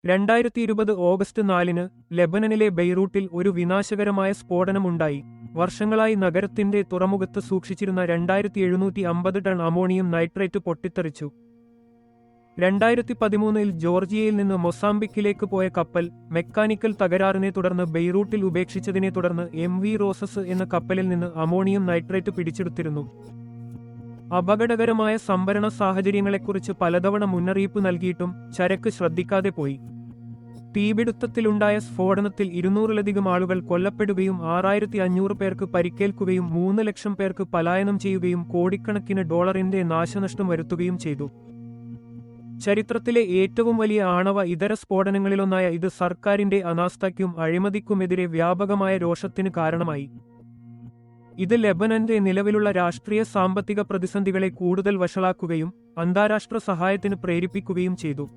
2020 August 4-ന് ലെബനനിലെ ബെയ്റൂട്ടിൽ ഒരു വിനാശകരമായ സ്ഫോടനമുണ്ടായി. വർഷങ്ങളായി നഗരത്തിന്റെ തുറമുഖത്ത് സൂക്ഷിച്ചിരുന്ന 2750 ടൺ അമോണിയം നൈട്രേറ്റ് പൊട്ടിത്തെറിച്ചു. 2013-ൽ ജോർജിയയിൽ നിന്ന് മൊസാംബിക്കിലേക്ക് പോയ കപ്പൽ മെക്കാനിക്കൽ തകരാറിനെ തുടർന്ന് ബെയ്റൂട്ടിൽ ഉപേക്ഷിച്ചതിനെ തുടർന്ന് MV റോസസ് എന്ന കപ്പലിൽ നിന്ന് അമോണിയം നൈട്രേറ്റ് പിടിച്ചെടുത്തിരുന്നു. അപകടകരമായ സംഭരണ സാഹചര്യങ്ങളെക്കുറിച്ച് പലതവണ മുന്നറിയിപ്പ് നൽകിയിട്ടും ചരക്ക് ശ്രദ്ധിക്കാതെ പോയി. തീപിടുത്തത്തിലുണ്ടായ സ്ഫോടനത്തിൽ 200-ലധികം ആളുകൾ കൊല്ലപ്പെടുകയും 6500 പേർക്ക് പരിക്കേൽക്കുകയും 3 ലക്ഷം പേർക്ക് പലായനം ചെയ്യുകയും കോടിക്കണക്കിന് ഡോളറിന്റെ നാശനഷ്ടം വരുത്തുകയും ചെയ്തു. ചരിത്രത്തിലെ ഏറ്റവും വലിയ ആണവ ഇതര സ്ഫോടനങ്ങളിലൊന്നായ ഇത് സർക്കാരിന്റെ അനാസ്ഥയ്ക്കും അഴിമതിക്കുമെതിരെ വ്യാപകമായ രോഷത്തിന് കാരണമായി. ഇത് ലെബനന്റെ നിലവിലുള്ള രാഷ്ട്രീയ സാമ്പത്തിക പ്രതിസന്ധികളെ കൂടുതൽ വഷളാക്കുകയും അന്താരാഷ്ട്ര സഹായത്തിന് പ്രേരിപ്പിക്കുകയും ചെയ്തു.